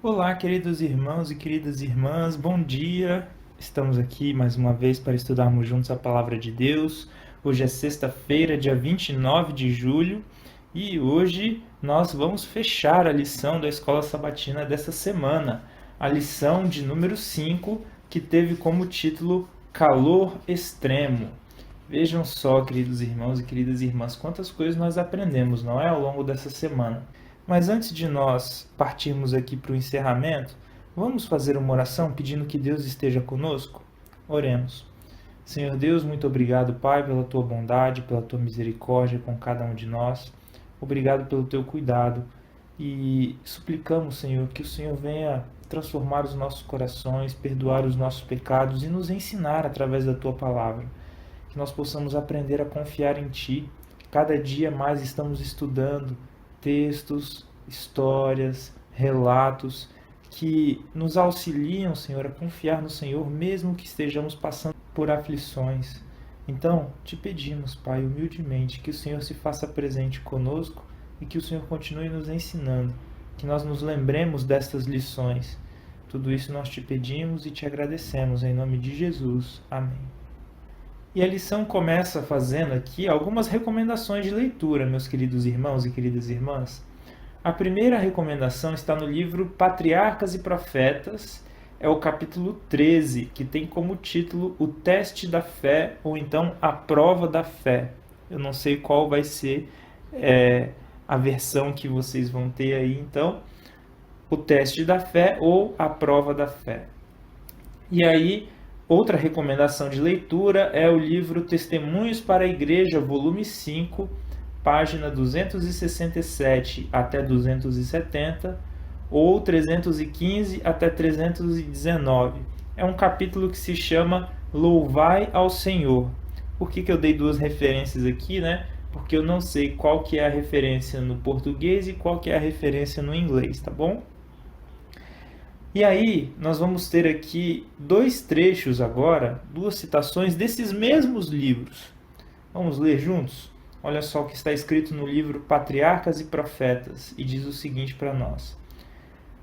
Olá, queridos irmãos e queridas irmãs, bom dia! Estamos aqui mais uma vez para estudarmos juntos a Palavra de Deus. Hoje é sexta-feira, dia 29 de julho, e hoje nós vamos fechar a lição da Escola Sabatina dessa semana, a lição de número 5, que teve como título Calor Extremo. Vejam só, queridos irmãos e queridas irmãs, quantas coisas nós aprendemos, não é, ao longo dessa semana. Mas antes de nós partirmos aqui para o encerramento, vamos fazer uma oração pedindo que Deus esteja conosco? Oremos. Senhor Deus, muito obrigado, Pai, pela Tua bondade, pela Tua misericórdia com cada um de nós. Obrigado pelo Teu cuidado e suplicamos, Senhor, que o Senhor venha transformar os nossos corações, perdoar os nossos pecados e nos ensinar através da Tua palavra. Que nós possamos aprender a confiar em Ti. Cada dia mais estamos estudando textos, histórias, relatos que nos auxiliam, Senhor, a confiar no Senhor, mesmo que estejamos passando por aflições. Então, te pedimos, Pai, humildemente, que o Senhor se faça presente conosco e que o Senhor continue nos ensinando, que nós nos lembremos destas lições. Tudo isso nós te pedimos e te agradecemos, em nome de Jesus. Amém. E a lição começa fazendo aqui algumas recomendações de leitura, meus queridos irmãos e queridas irmãs. A primeira recomendação está no livro Patriarcas e Profetas, é o capítulo 13, que tem como título O Teste da Fé, ou então A Prova da Fé. Eu não sei qual vai ser a versão que vocês vão ter aí, então, O Teste da Fé ou A Prova da Fé. E aí, outra recomendação de leitura é o livro Testemunhos para a Igreja, volume 5, página 267 até 270, ou 315 até 319. É um capítulo que se chama Louvai ao Senhor. Por que eu dei duas referências aqui, né? Porque eu não sei qual que é a referência no português e qual que é a referência no inglês, tá bom? E aí, nós vamos ter aqui dois trechos agora, duas citações desses mesmos livros. Vamos ler juntos? Olha só o que está escrito no livro Patriarcas e Profetas, e diz o seguinte para nós.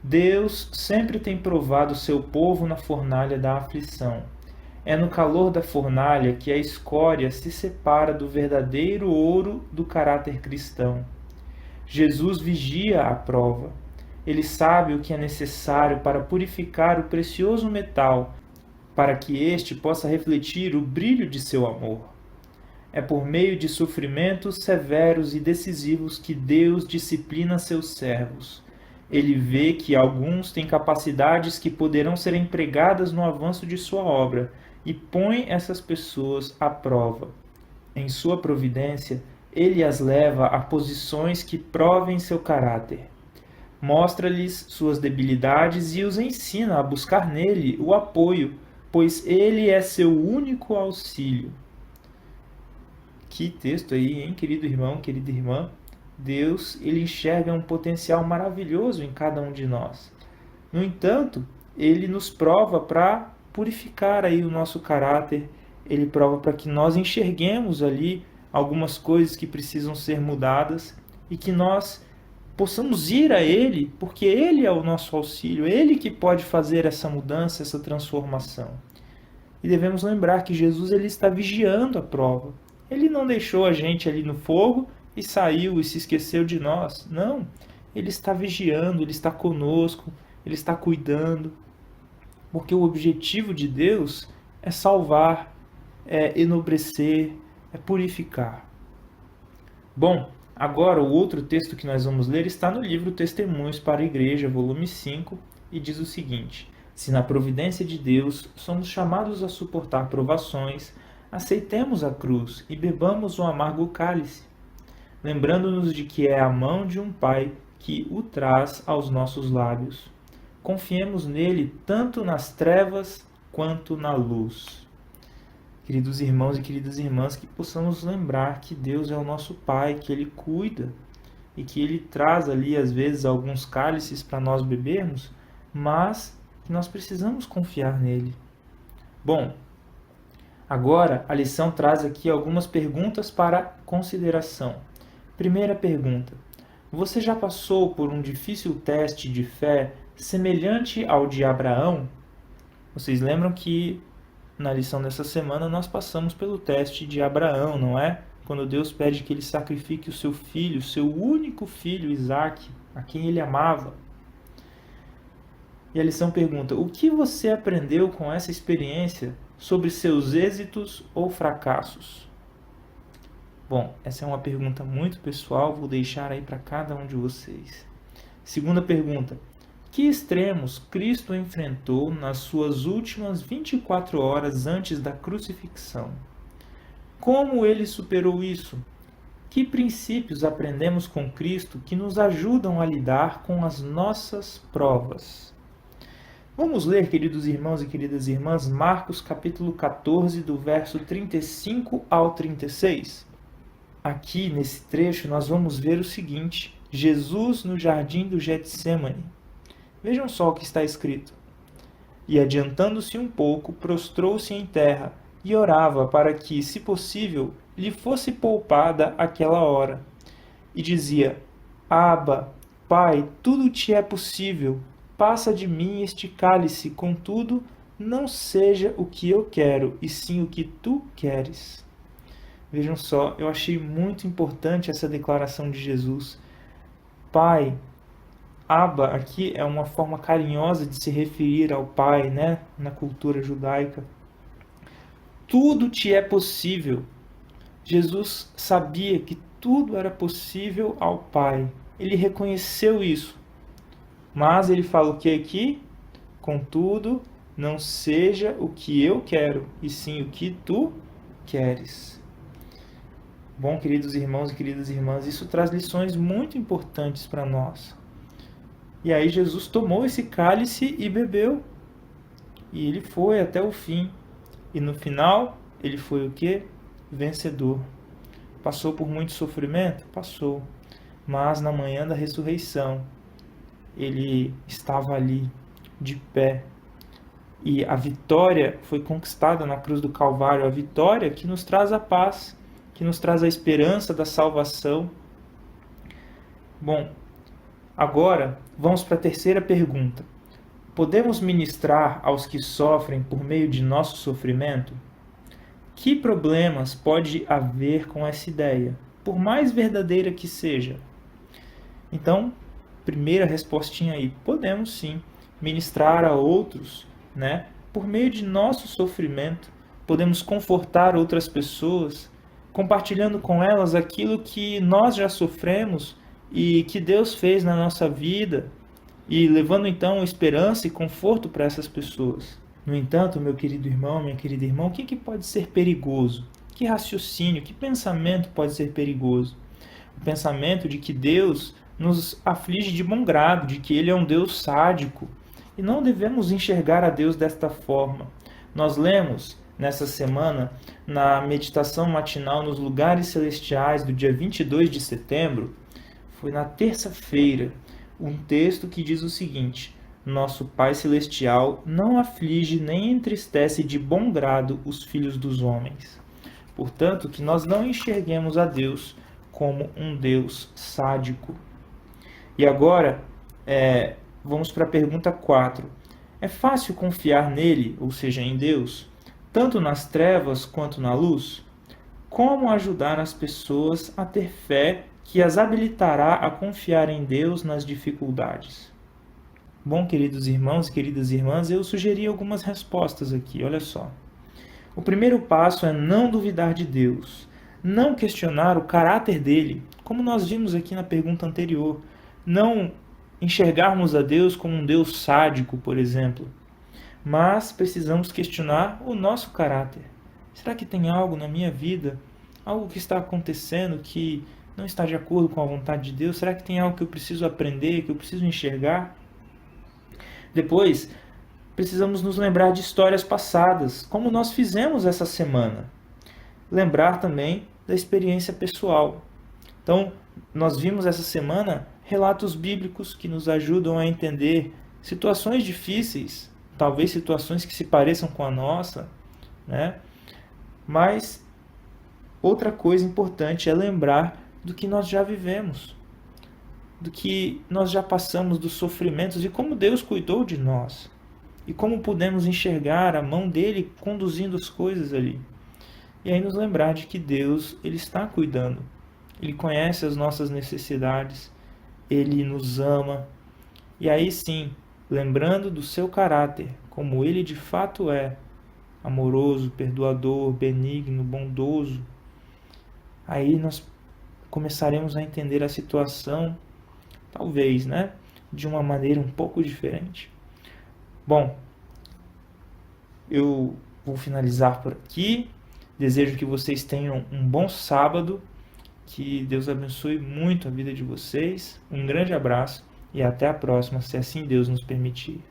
Deus sempre tem provado seu povo na fornalha da aflição. É no calor da fornalha que a escória se separa do verdadeiro ouro do caráter cristão. Jesus vigia a prova. Ele sabe o que é necessário para purificar o precioso metal, para que este possa refletir o brilho de seu amor. É por meio de sofrimentos severos e decisivos que Deus disciplina seus servos. Ele vê que alguns têm capacidades que poderão ser empregadas no avanço de sua obra e põe essas pessoas à prova. Em sua providência, ele as leva a posições que provem seu caráter. Mostra-lhes suas debilidades e os ensina a buscar nele o apoio, pois ele é seu único auxílio. Que texto aí, hein, querido irmão, querida irmã? Deus, ele enxerga um potencial maravilhoso em cada um de nós. No entanto, ele nos prova para purificar aí o nosso caráter, ele prova para que nós enxerguemos ali algumas coisas que precisam ser mudadas e que nós possamos ir a Ele, porque Ele é o nosso auxílio, Ele que pode fazer essa mudança, essa transformação. E devemos lembrar que Jesus ele está vigiando a prova. Ele não deixou a gente ali no fogo e saiu e se esqueceu de nós. Não, Ele está vigiando, Ele está conosco, Ele está cuidando. Porque o objetivo de Deus é salvar, é enobrecer, é purificar. Bom, agora, o outro texto que nós vamos ler está no livro Testemunhos para a Igreja, volume 5, e diz o seguinte: Se na providência de Deus somos chamados a suportar provações, aceitemos a cruz e bebamos o amargo cálice, lembrando-nos de que é a mão de um Pai que o traz aos nossos lábios. Confiemos nele tanto nas trevas quanto na luz. Queridos irmãos e queridas irmãs, que possamos lembrar que Deus é o nosso Pai, que Ele cuida e que Ele traz ali, às vezes, alguns cálices para nós bebermos, mas que nós precisamos confiar nele. Bom, agora a lição traz aqui algumas perguntas para consideração. Primeira pergunta: Você já passou por um difícil teste de fé semelhante ao de Abraão? Vocês lembram que na lição dessa semana nós passamos pelo teste de Abraão, não é? Quando Deus pede que ele sacrifique o seu filho, seu único filho, Isaque, a quem ele amava. E a lição pergunta: o que você aprendeu com essa experiência sobre seus êxitos ou fracassos? Bom, essa é uma pergunta muito pessoal, vou deixar aí para cada um de vocês. Segunda pergunta: que extremos Cristo enfrentou nas suas últimas 24 horas antes da crucifixão? Como ele superou isso? Que princípios aprendemos com Cristo que nos ajudam a lidar com as nossas provas? Vamos ler, queridos irmãos e queridas irmãs, Marcos capítulo 14, do verso 35 ao 36. Aqui, nesse trecho, nós vamos ver o seguinte: Jesus no jardim do Getsêmani. Vejam só o que está escrito. E adiantando-se um pouco, prostrou-se em terra e orava para que, se possível, lhe fosse poupada aquela hora. E dizia: Abba, Pai, tudo te é possível. Passa de mim este cálice, contudo, não seja o que eu quero, e sim o que tu queres. Vejam só, eu achei muito importante essa declaração de Jesus. Pai, Abba aqui é uma forma carinhosa de se referir ao Pai, né? Na cultura judaica. Tudo te é possível. Jesus sabia que tudo era possível ao Pai. Ele reconheceu isso. Mas ele fala o que aqui? Contudo, não seja o que eu quero, e sim o que tu queres. Bom, queridos irmãos e queridas irmãs, isso traz lições muito importantes para nós. E aí Jesus tomou esse cálice e bebeu. E ele foi até o fim. E no final, ele foi o quê? Vencedor. Passou por muito sofrimento? Passou. Mas na manhã da ressurreição, ele estava ali, de pé. E a vitória foi conquistada na cruz do Calvário. A vitória que nos traz a paz, que nos traz a esperança da salvação. Bom, agora vamos para a terceira pergunta. Podemos ministrar aos que sofrem por meio de nosso sofrimento? Que problemas pode haver com essa ideia, por mais verdadeira que seja? Então, primeira respostinha aí, podemos sim ministrar a outros, né? Por meio de nosso sofrimento, podemos confortar outras pessoas, compartilhando com elas aquilo que nós já sofremos e que Deus fez na nossa vida, e levando então esperança e conforto para essas pessoas. No entanto, meu querido irmão, minha querida irmã, o que pode ser perigoso? Que raciocínio, que pensamento pode ser perigoso? O pensamento de que Deus nos aflige de bom grado, de que Ele é um Deus sádico. E não devemos enxergar a Deus desta forma. Nós lemos nessa semana, na meditação matinal nos lugares celestiais do dia 22 de setembro, foi na terça-feira, um texto que diz o seguinte: Nosso Pai Celestial não aflige nem entristece de bom grado os filhos dos homens. Portanto, que nós não enxerguemos a Deus como um Deus sádico. E agora, vamos para a pergunta 4. É fácil confiar nele, ou seja, em Deus, tanto nas trevas quanto na luz? Como ajudar as pessoas a ter fé que as habilitará a confiar em Deus nas dificuldades? Bom, queridos irmãos e queridas irmãs, eu sugeri algumas respostas aqui, olha só. O primeiro passo é não duvidar de Deus, não questionar o caráter dele, como nós vimos aqui na pergunta anterior. Não enxergarmos a Deus como um Deus sádico, por exemplo. Mas precisamos questionar o nosso caráter. Será que tem algo na minha vida, algo que está acontecendo que não está de acordo com a vontade de Deus? Será que tem algo que eu preciso aprender, que eu preciso enxergar? Depois, precisamos nos lembrar de histórias passadas, como nós fizemos essa semana. Lembrar também da experiência pessoal. Então, nós vimos essa semana relatos bíblicos que nos ajudam a entender situações difíceis, talvez situações que se pareçam com a nossa, né? Mas outra coisa importante é lembrar do que nós já vivemos. do que nós já passamos, dos sofrimentos e como Deus cuidou de nós. E como podemos enxergar a mão dele conduzindo as coisas ali. E aí nos lembrar de que Deus, ele está cuidando. Ele conhece as nossas necessidades, ele nos ama. E aí sim, lembrando do seu caráter, como ele de fato é, amoroso, perdoador, benigno, bondoso, aí nós começaremos a entender a situação, talvez, né, de uma maneira um pouco diferente. Bom, eu vou finalizar por aqui. Desejo que vocês tenham um bom sábado, que Deus abençoe muito a vida de vocês. Um grande abraço e até a próxima, se assim Deus nos permitir.